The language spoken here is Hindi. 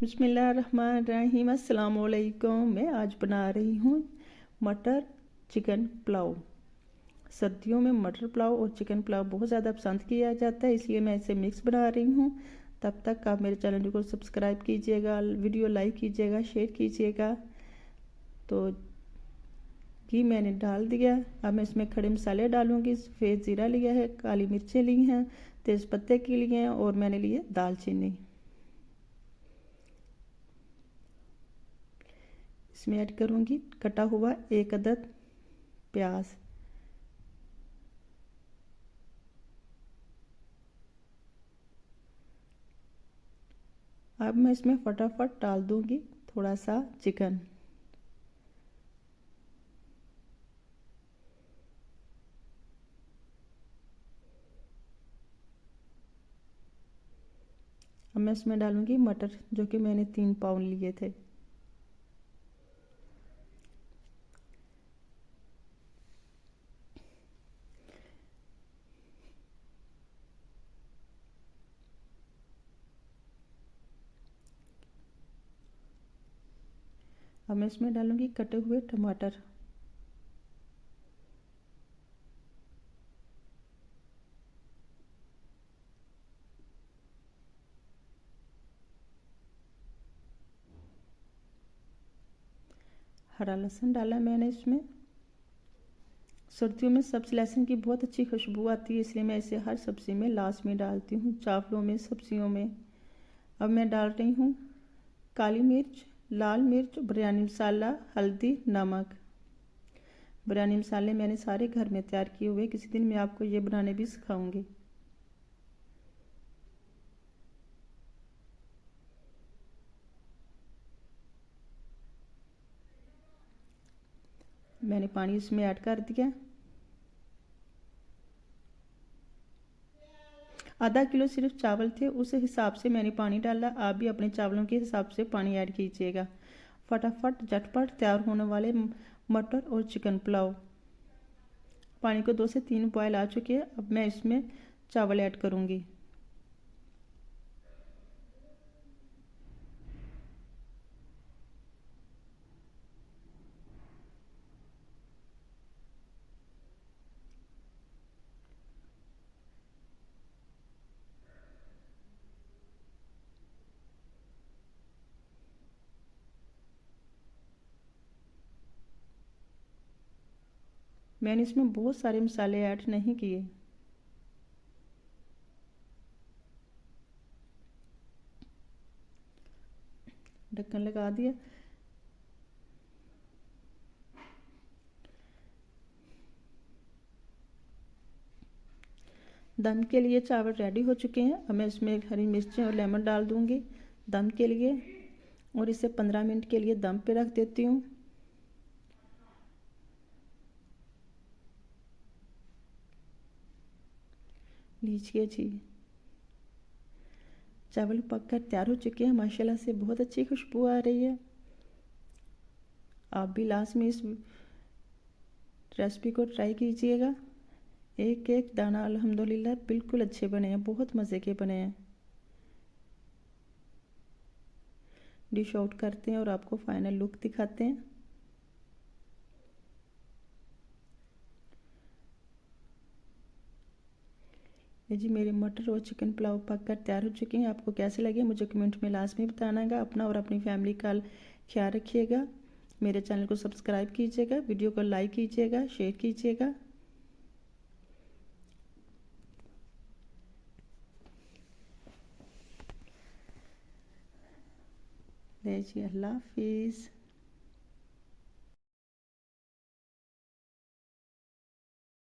बिस्मिल्लाहिर्रहमानिर्रहीम। अस्सलाम वालेकुम। मैं आज बना रही हूँ मटर चिकन पुलाव। सर्दियों में मटर पुलाव और चिकन पुलाव बहुत ज़्यादा पसंद किया जाता है, इसलिए मैं इसे मिक्स बना रही हूँ। तब तक आप मेरे चैनल को सब्सक्राइब कीजिएगा, वीडियो लाइक कीजिएगा, शेयर कीजिएगा। तो घी मैंने डाल दिया। अब मैं इसमें खड़े मसाले डालूँगी। सफ़ेद ज़ीरा लिया है, काली मिर्चें ली हैं, तेज़पत्ते के लिए हैं और मैंने लिए दालचीनी। इसमें ऐड करूँगी कटा हुआ 1 अदद प्याज। अब मैं इसमें फटाफट डाल दूँगी थोड़ा सा चिकन। अब मैं इसमें डालूँगी मटर, जो कि मैंने 3 पाउंड लिए थे। अब मैं इसमें डालूँगी कटे हुए टमाटर। हरा लहसुन डाला मैंने इसमें। सर्दियों में सब्ज़ी लहसुन की बहुत अच्छी खुशबू आती है, इसलिए मैं इसे हर सब्ज़ी में लास्ट में डालती हूँ, चावलों में, सब्जियों में। अब मैं डाल रही हूँ काली मिर्च, लाल मिर्च, बिरयानी मसाला, हल्दी, नमक। बिरयानी मसाले मैंने सारे घर में तैयार किए हुए, किसी दिन मैं आपको ये बनाने भी सिखाऊंगी। मैंने पानी इसमें ऐड कर दिया। आधा किलो सिर्फ चावल थे, उस हिसाब से मैंने पानी डाला। आप भी अपने चावलों के हिसाब से पानी ऐड कीजिएगा। फटाफट झटपट तैयार होने वाले मटर और चिकन पुलाव। पानी को 2 से 3 बॉयल आ चुके हैं। अब मैं इसमें चावल ऐड करूँगी। मैंने इसमें बहुत सारे मसाले ऐड नहीं किए। ढक्कन लगा दिया। दम के लिए चावल रेडी हो चुके हैं। अब मैं इसमें हरी मिर्चें और लेमन डाल दूंगी दम के लिए, और इसे 15 मिनट के लिए दम पे रख देती हूँ। लीजिए जी, चावल पककर तैयार हो चुके हैं। माशाल्लाह से बहुत अच्छी खुशबू आ रही है। आप भी लास्ट में इस रेसिपी को ट्राई कीजिएगा। एक एक दाना अल्हम्दुलिल्लाह बिल्कुल अच्छे बने हैं, बहुत मज़े के बने हैं। डिश आउट करते हैं और आपको फाइनल लुक दिखाते हैं। ये जी मेरे मटर और चिकन पुलाव पककर तैयार हो चुके हैं। आपको कैसे लगे मुझे कमेंट में लास्ट में बतानागा। अपना और अपनी फैमिली का ख्याल रखिएगा। मेरे चैनल को सब्सक्राइब कीजिएगा, वीडियो को लाइक कीजिएगा, शेयर कीजिएगा। जी, अल्लाह हाफिज़।